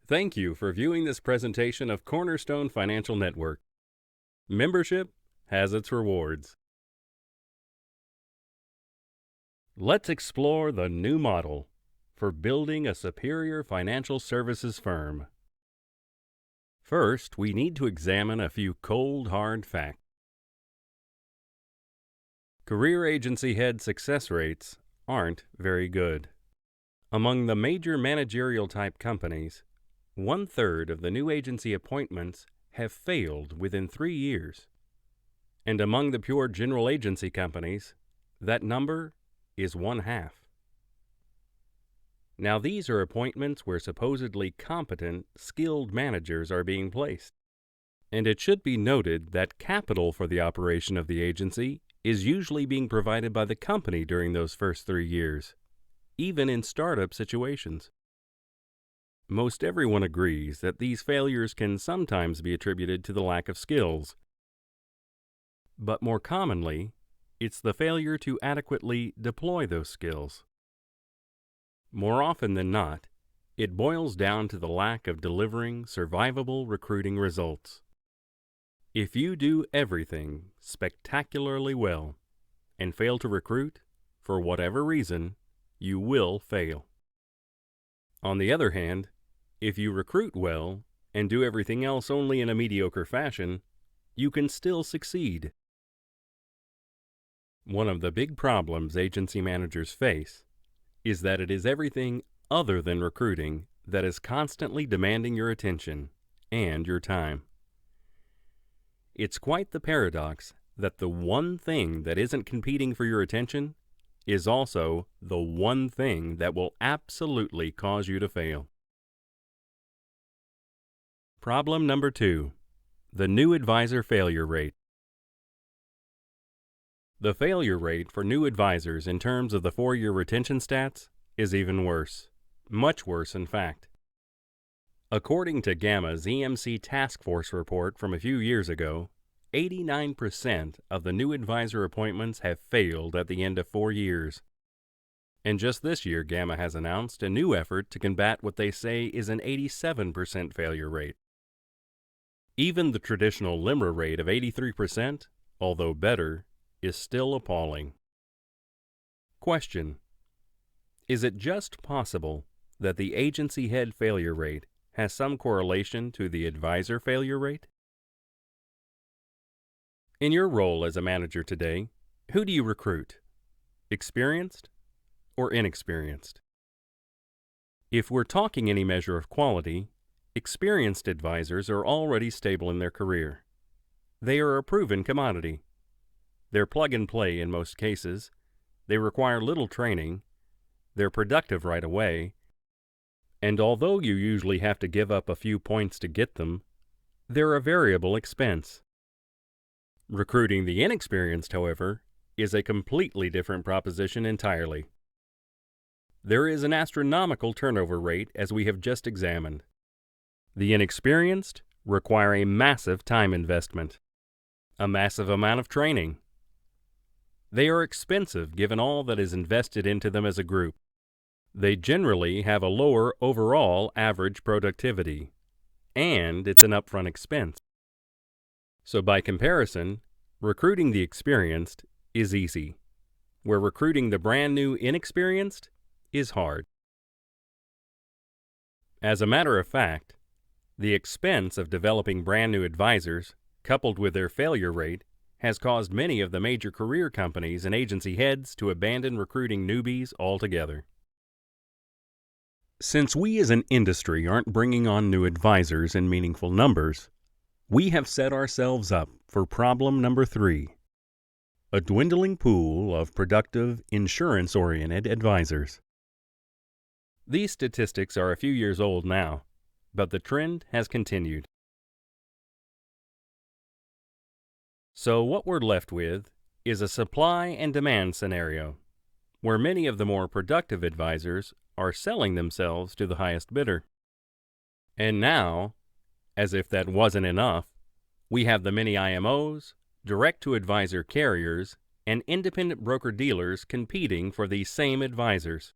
Thank you for viewing this presentation of Cornerstone Financial Network. Membership has its rewards. Let's explore the new model for building a superior financial services firm. First, we need to examine a few cold, hard facts. Career agency head success rates aren't very good. Among the major managerial type companies, 1/3 of the new agency appointments have failed within 3 years. And among the pure general agency companies, that number is 1/2. Now, these are appointments where supposedly competent, skilled managers are being placed. And it should be noted that capital for the operation of the agency is usually being provided by the company during those first 3 years, even in startup situations. Most everyone agrees that these failures can sometimes be attributed to the lack of skills. But more commonly, it's the failure to adequately deploy those skills. More often than not, it boils down to the lack of delivering survivable recruiting results. If you do everything spectacularly well and fail to recruit, for whatever reason, you will fail. On the other hand, if you recruit well and do everything else only in a mediocre fashion, you can still succeed. One of the big problems agency managers face is that it is everything other than recruiting that is constantly demanding your attention and your time. It's quite the paradox that the one thing that isn't competing for your attention is also the one thing that will absolutely cause you to fail. Problem number 2, the new advisor failure rate. The failure rate for new advisors in terms of the 4-year retention stats is even worse, much worse in fact. According to Gamma's EMC Task Force report from a few years ago, 89% of the new advisor appointments have failed at the end of 4 years. And just this year, Gamma has announced a new effort to combat what they say is an 87% failure rate. Even the traditional LIMRA rate of 83%, although better, is still appalling. Question: is it just possible that the agency head failure rate has some correlation to the advisor failure rate? In your role as a manager today, who do you recruit? Experienced or inexperienced? If we're talking any measure of quality, experienced advisors are already stable in their career. They are a proven commodity. They're plug and play in most cases. They require little training. They're productive right away. And although you usually have to give up a few points to get them, they're a variable expense. Recruiting the inexperienced, however, is a completely different proposition entirely. There is an astronomical turnover rate, as we have just examined. The inexperienced require a massive time investment, a massive amount of training. They are expensive given all that is invested into them as a group. They generally have a lower overall average productivity, and it's an upfront expense. So by comparison, recruiting the experienced is easy, where recruiting the brand new inexperienced is hard. As a matter of fact, the expense of developing brand new advisors, coupled with their failure rate, has caused many of the major career companies and agency heads to abandon recruiting newbies altogether. Since we as an industry aren't bringing on new advisors in meaningful numbers, we have set ourselves up for problem number 3, a dwindling pool of productive, insurance-oriented advisors. These statistics are a few years old now, but the trend has continued. So what we're left with is a supply and demand scenario, where many of the more productive advisors are selling themselves to the highest bidder. And now, as if that wasn't enough, we have the many IMOs, direct-to-advisor carriers, and independent broker-dealers competing for these same advisors,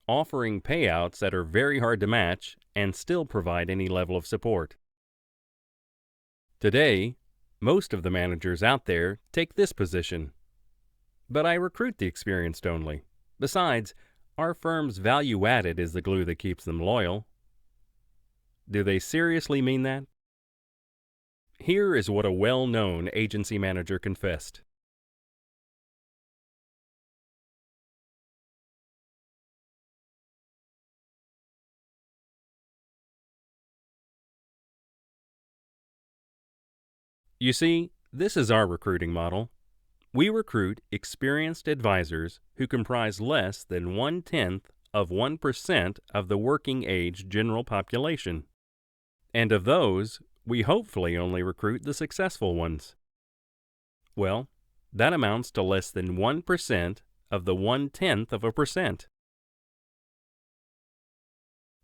offering payouts that are very hard to match and still provide any level of support. Today, most of the managers out there take this position. But I recruit the experienced only. Besides, our firm's value added is the glue that keeps them loyal. Do they seriously mean that? Here is what a well-known agency manager confessed. You see, this is our recruiting model. We recruit experienced advisors who comprise less than 0.1% of the working age general population. And of those, we hopefully only recruit the successful ones. Well, that amounts to less than 1% of the 0.1%.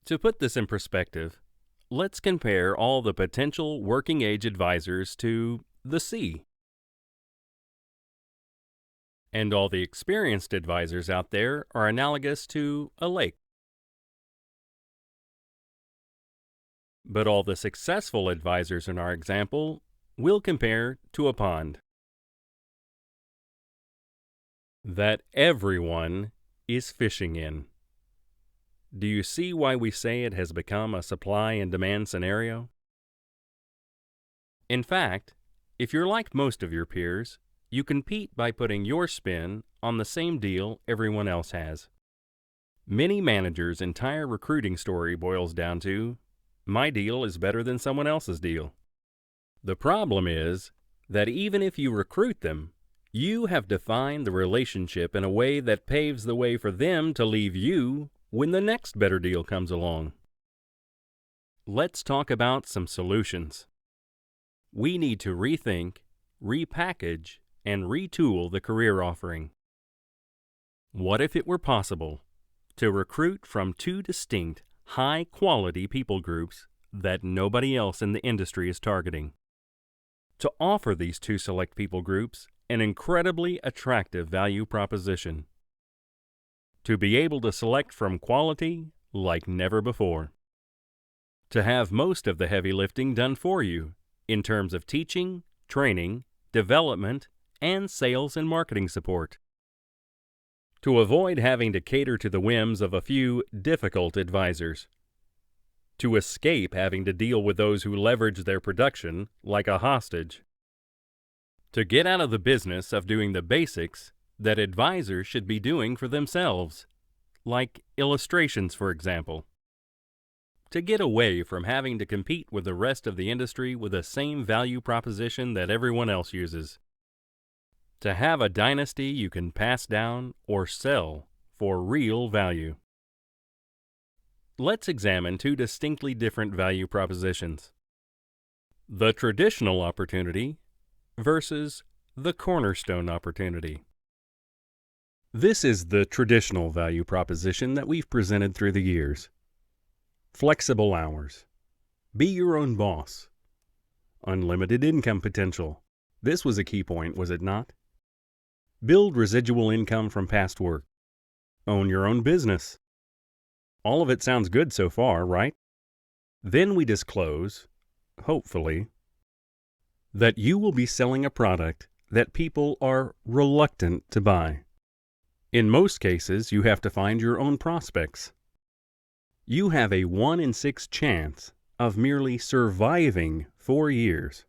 To put this in perspective, let's compare all the potential working age advisors to the sea. And all the experienced advisors out there are analogous to a lake. But all the successful advisors in our example we'll compare to a pond that everyone is fishing in. Do you see why we say it has become a supply and demand scenario? In fact, if you're like most of your peers, you compete by putting your spin on the same deal everyone else has. Many managers' entire recruiting story boils down to, my deal is better than someone else's deal. The problem is that even if you recruit them, you have defined the relationship in a way that paves the way for them to leave you when the next better deal comes along. Let's talk about some solutions. We need to rethink, repackage, and retool the career offering. What if it were possible to recruit from two distinct, high-quality people groups that nobody else in the industry is targeting? To offer these two select people groups an incredibly attractive value proposition. To be able to select from quality like never before. To have most of the heavy lifting done for you in terms of teaching, training, development, and sales and marketing support. To avoid having to cater to the whims of a few difficult advisors. To escape having to deal with those who leverage their production like a hostage. To get out of the business of doing the basics that advisors should be doing for themselves, like illustrations, for example. To get away from having to compete with the rest of the industry with the same value proposition that everyone else uses. To have a dynasty you can pass down or sell for real value. Let's examine two distinctly different value propositions. The traditional opportunity versus the cornerstone opportunity. This is the traditional value proposition that we've presented through the years. Flexible hours. Be your own boss. Unlimited income potential. This was a key point, was it not? Build residual income from past work. Own your own business. All of it sounds good so far, right? Then we disclose, hopefully, that you will be selling a product that people are reluctant to buy. In most cases, you have to find your own prospects. You have a 1 in 6 chance of merely surviving 4 years.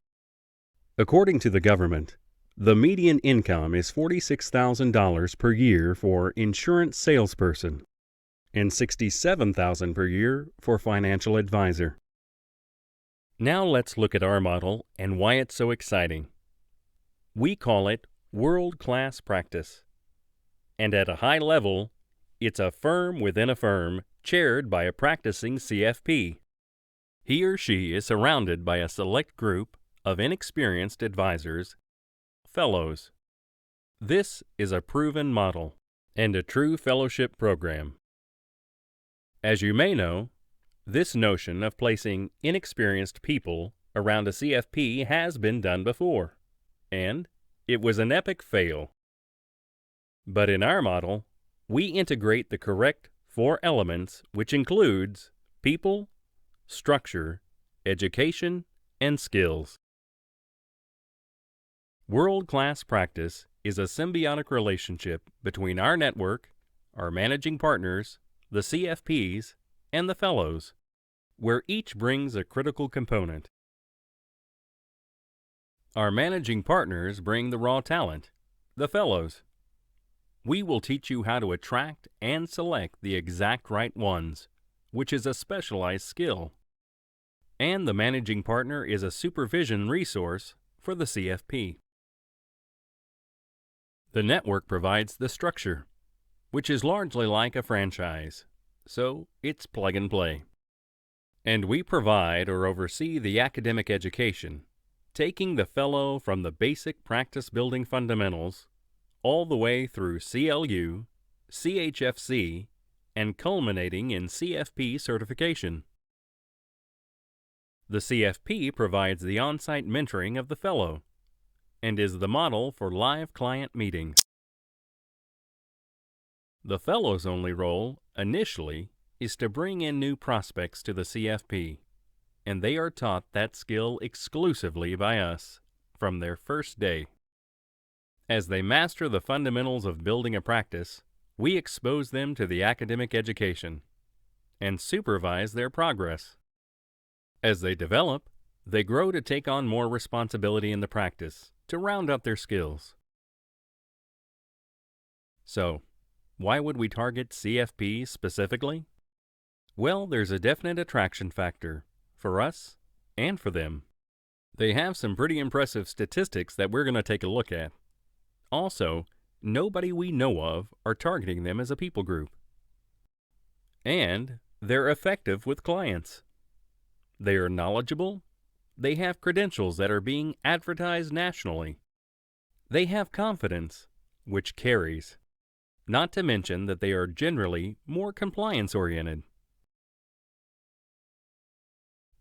According to the government, the median income is $46,000 per year for insurance salesperson and $67,000 per year for financial advisor. Now let's look at our model and why it's so exciting. We call it world-class practice. And at a high level, it's a firm within a firm chaired by a practicing CFP. He or she is surrounded by a select group of inexperienced advisors, fellows. This is a proven model and a true fellowship program. As you may know, this notion of placing inexperienced people around a CFP has been done before, and it was an epic fail. But in our model, we integrate the correct 4 elements, which includes people, structure, education, and skills. World-class practice is a symbiotic relationship between our network, our managing partners, the CFPs, and the fellows, where each brings a critical component. Our managing partners bring the raw talent, the fellows. We will teach you how to attract and select the exact right ones, which is a specialized skill. And the managing partner is a supervision resource for the CFP. The network provides the structure, which is largely like a franchise, so it's plug and play. And we provide or oversee the academic education, taking the fellow from the basic practice building fundamentals all the way through CLU, CHFC, and culminating in CFP certification. The CFP provides the on-site mentoring of the fellow and is the model for live client meetings. The fellow's only role, initially, is to bring in new prospects to the CFP, and they are taught that skill exclusively by us from their first day. As they master the fundamentals of building a practice, we expose them to the academic education and supervise their progress. As they develop, they grow to take on more responsibility in the practice to round out their skills. So, why would we target CFPs specifically? Well, there's a definite attraction factor for us and for them. They have some pretty impressive statistics that we're going to take a look at. Also, nobody we know of are targeting them as a people group. And they're effective with clients. They are knowledgeable. They have credentials that are being advertised nationally. They have confidence, which carries. Not to mention that they are generally more compliance-oriented.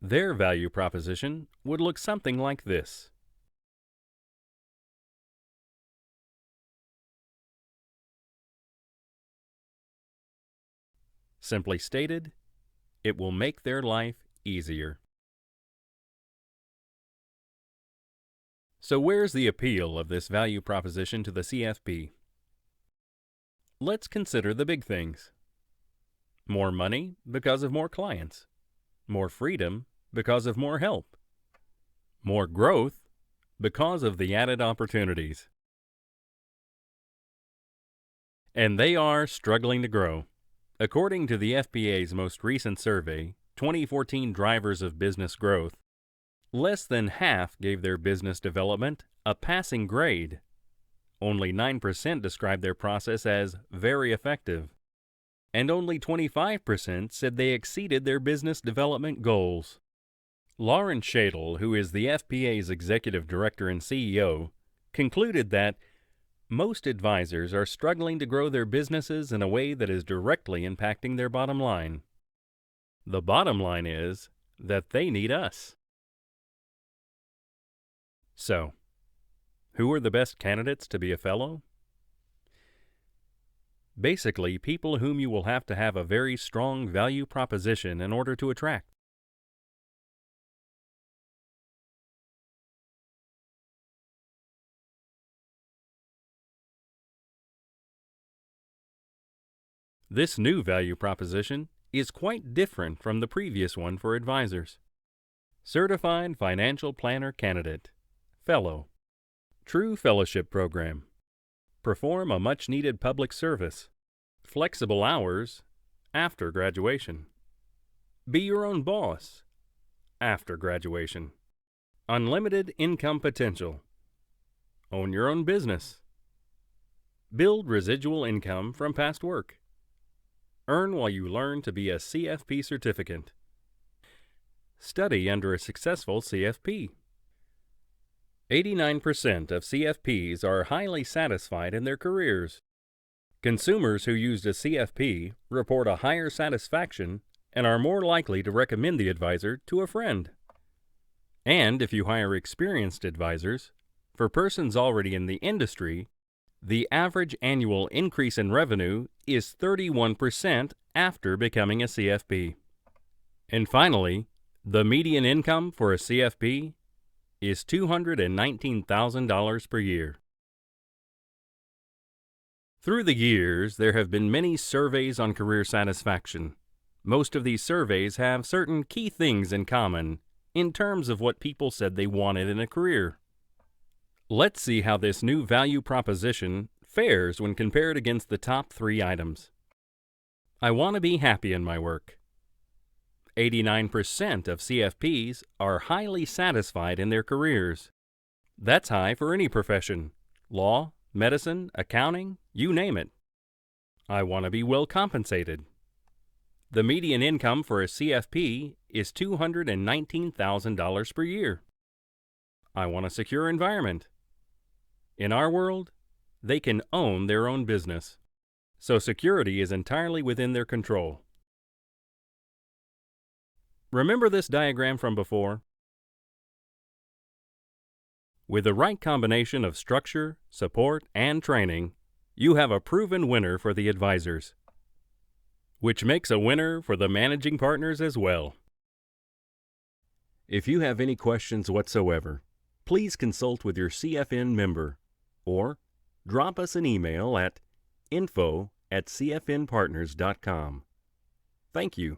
Their value proposition would look something like this. Simply stated, it will make their life easier. So where's the appeal of this value proposition to the CFP? Let's consider the big things. More money because of more clients. More freedom because of more help. More growth because of the added opportunities. And they are struggling to grow. According to the FBA's most recent survey, 2014 Drivers of Business Growth, less than half gave their business development a passing grade. Only 9% described their process as very effective. And only 25% said they exceeded their business development goals. Lauren Shadle, who is the FBA's Executive Director and CEO, concluded that most advisors are struggling to grow their businesses in a way that is directly impacting their bottom line. The bottom line is that they need us. So, who are the best candidates to be a fellow? Basically, people whom you will have to have a very strong value proposition in order to attract. This new value proposition is quite different from the previous one for advisors. Certified Financial Planner Candidate, Fellow, True Fellowship Program, Perform a much-needed public service, Flexible hours, after graduation, Be your own boss, after graduation, Unlimited income potential, Own your own business, Build residual income from past work, Earn while you learn to be a CFP certificate. Study under a successful CFP. 89% of CFPs are highly satisfied in their careers. Consumers who used a CFP report a higher satisfaction and are more likely to recommend the advisor to a friend. And if you hire experienced advisors, for persons already in the industry, the average annual increase in revenue is 31% after becoming a CFP. And finally, The median income for a CFP is $219,000 per year. Through the years, there have been many surveys on career satisfaction. Most of these surveys have certain key things in common in terms of what people said they wanted in a career. Let's see how this new value proposition fares when compared against the top 3 items. I want to be happy in my work. 89% of CFPs are highly satisfied in their careers. That's high for any profession: law, medicine, accounting, you name it. I want to be well compensated. The median income for a CFP is $219,000 per year. I want a secure environment. In our world, they can own their own business, so security is entirely within their control. Remember this diagram from before? With the right combination of structure, support, and training, you have a proven winner for the advisors, which makes a winner for the managing partners as well. If you have any questions whatsoever, please consult with your CFN member or drop us an email at info@cfnpartners.com. Thank you.